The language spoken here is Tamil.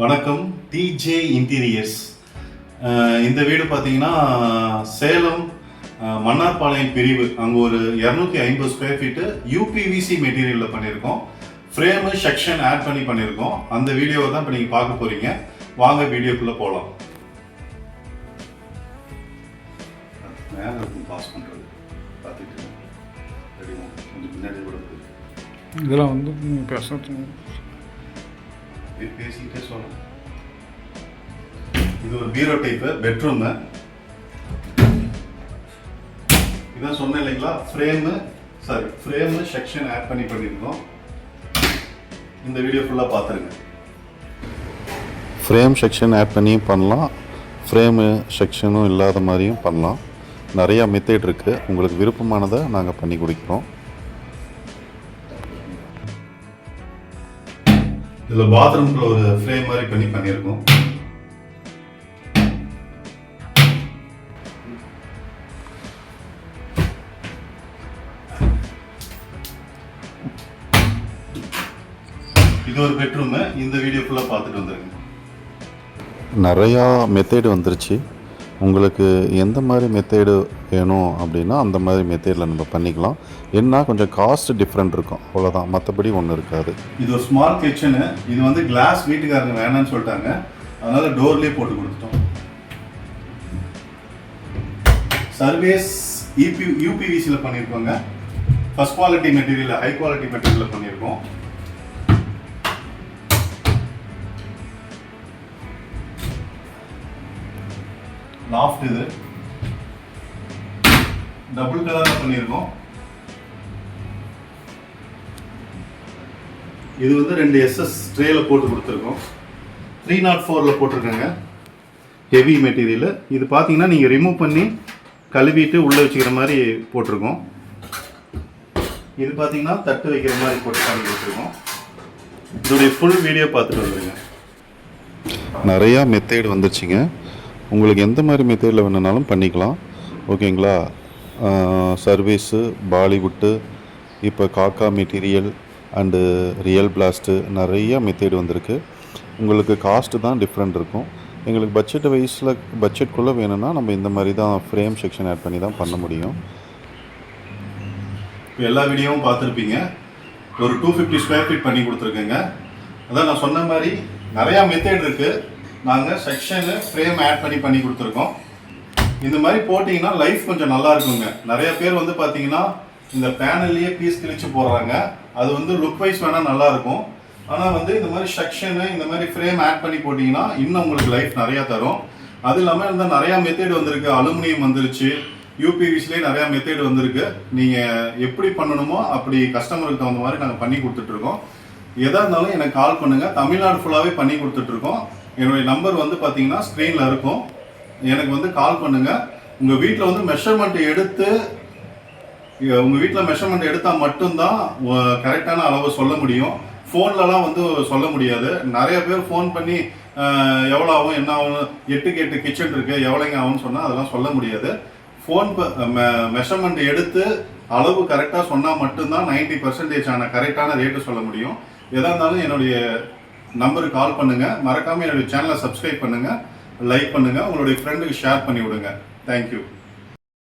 வணக்கம். DJ interiors. இந்த வீடு பார்த்தீங்கன்னா சேலம் மன்னார்பாளையம் பிரிவு. அங்கே ஒரு 250 ஸ்கொயர் ஃபீட்டு யூபிவிசி மெட்டீரியலில் பண்ணியிருக்கோம். ஃப்ரேமு செக்ஷன் ஆட் பண்ணியிருக்கோம். அந்த வீடியோவை தான் இப்போ நீங்கள் பார்க்க போகிறீங்க. வாங்க வீடியோக்குள்ளே போகலாம். மேலே இருக்கும் பாஸ் பண்ணுறது பார்த்துட்டு கொஞ்சம் பின்னாடி கூட இதெல்லாம் வந்து பேசுறது பேசிக்கிட்டே சொல்லலாம். இது ஒரு பீரோ டைப்பு பெட்ரூமு. இதான் சொன்னேன் இல்லைங்களா, ஃப்ரேமு செக்ஷன் ஆட் பண்ணியிருக்கோம். இந்த வீடியோ ஃபுல்லாக பார்த்துருங்க. ஃப்ரேம் செக்ஷன் ஆட் பண்ணியும் பண்ணலாம், ஃப்ரேமு செக்ஷனும் இல்லாத மாதிரியும் பண்ணலாம். நிறையா மெத்தட் இருக்குது. உங்களுக்கு விருப்பமானதை நாங்கள் பண்ணி கொடுக்குறோம். இதில் பாத்ரூம்குள்ள ஒரு ஃப்ரேம் மாதிரி பண்ணியிருக்கோம். இது ஒரு பெட்ரூமு. இந்த வீடியோ ஃபுல்லாக பார்த்துட்டு வந்துருங்க. நிறையா மெத்தேடு வந்துருச்சு. உங்களுக்கு எந்த மாதிரி மெத்தேடு வேணும் அப்படின்னா அந்த மாதிரி மெத்தேடில் நம்ம பண்ணிக்கலாம். என்ன கொஞ்சம் காஸ்ட் டிஃப்ரெண்ட் இருக்கும், அவ்வளோதான். மற்றபடி ஒன்றும் இருக்காது. இது ஒரு ஸ்மால் கிச்சனு. இது வந்து கிளாஸ் வீட்டுக்காரங்க வேணான்னு சொல்லிட்டாங்க, அதனால டோர்லேயே போட்டு கொடுத்துட்டோம். சர்வேஸ் யூபிவிசியில் பண்ணியிருக்கோங்க. First quality material, high quality மெட்டீரியலில் பண்ணியிருக்கோம். லாஃப்ட் இது டபுள் கலர்ல பண்ணியிருக்கோம். இது வந்து 2 SS ட்ரேல போட்டு கொடுத்துருக்கோம். 304ல போட்டிருக்காங்க. Heavy material. இது பார்த்தீங்கன்னா நீங்கள் ரிமூவ் பண்ணி கழுவிட்டு உள்ளே வச்சுக்கிற மாதிரி போட்டிருக்கோம். இது பார்த்தீங்கன்னா தட்டு வைக்கிற மாதிரி போட்டு பண்ணி கொடுத்துருக்கோம். இதோடைய ஃபுல் வீடியோ பார்த்துட்டு வந்துருங்க. நிறையா மெத்தேடு வந்துருச்சுங்க. உங்களுக்கு எந்த மாதிரி மெத்தேடில் வேணுனாலும் பண்ணிக்கலாம். ஓகேங்களா. சர்வீஸு, பாலிவுட்டு, இப்போ காக்கா மெட்டீரியல் அண்டு ரியல் பிளாஸ்ட்டு, நிறைய மெத்தேடு வந்திருக்கு. உங்களுக்கு காஸ்ட்டு தான் டிஃப்ரெண்ட் இருக்கும். எங்களுக்கு பட்ஜெட்குள்ளே வேணும்னா நம்ம இந்த மாதிரி தான் ஃப்ரேம் செக்ஷன் ஆட் பண்ணி தான் பண்ண முடியும். இப்போ எல்லா வீடியோவும் பார்த்துருப்பீங்க. ஒரு 250 ஸ்கொயர் ஃபீட் பண்ணி கொடுத்துருக்கேங்க. அதான் நான் சொன்ன மாதிரி நிறையா மெத்தேட் இருக்குது. நாங்கள் செக்ஷனு ஃப்ரேம் ஆட் பண்ணி கொடுத்துருக்கோம். இந்த மாதிரி போட்டிங்கன்னா லைஃப் கொஞ்சம் நல்லா இருக்குங்க. நிறைய பேர் வந்து பார்த்தீங்கன்னா இந்த பேனல்லையே பீஸ் கிழிச்சு போடுறாங்க. அது வந்து லுக் வைஸ் வேணால் நல்லாயிருக்கும். ஆனால் வந்து இந்த மாதிரி செக்ஷனு இந்த மாதிரி ஃப்ரேம் ஆட் பண்ணி போட்டிங்கன்னா இன்னும் உங்களுக்கு லைஃப் நிறையா தரும். அது இல்லாமல் இந்த நிறையா மெத்தேடு வந்திருக்கு. அலுமினியம் வந்துருச்சு, யூபிவிஸ்லேயே நிறையா மெத்தேடு வந்திருக்கு. நீங்கள் எப்படி பண்ணணுமோ அப்படி கஸ்டமருக்கு தகுந்த மாதிரி நாங்கள் பண்ணி கொடுத்துட்ருக்கோம். எதாக இருந்தாலும் எனக்கு கால் பண்ணுங்கள். தமிழ்நாடு ஃபுல்லாகவே பண்ணி கொடுத்துட்ருக்கோம். என்னுடைய நம்பர் வந்து பார்த்தீங்கன்னா ஸ்க்ரீனில் இருக்கும். எனக்கு வந்து கால் பண்ணுங்கள். உங்கள் வீட்டில் வந்து மெஷர்மெண்ட் எடுத்தால் மட்டும்தான் கரெக்டான அளவு சொல்ல முடியும். ஃபோன்லலாம் வந்து சொல்ல முடியாது. நிறைய பேர் ஃபோன் பண்ணி எவ்வளோ ஆகும், என்ன ஆகும், 8 கிச்சன் இருக்குது, எவ்வளோங்க ஆகும்னு சொன்னால் அதெல்லாம் சொல்ல முடியாது. மெஷர்மெண்ட் எடுத்து அளவு கரெக்டாக சொன்னால் மட்டும்தான் 90% கரெக்டான ரேட்டு சொல்ல முடியும். எதாக இருந்தாலும் என்னுடைய நம்பருக்கு கால் பண்ணுங்கள். மறக்காமல் என்னுடைய சேனலை சப்ஸ்கிரைப் பண்ணுங்கள், லைக் பண்ணுங்கள், உங்களுடைய ஃப்ரெண்டுக்கு ஷேர் பண்ணி விடுங்க. தேங்க்யூ.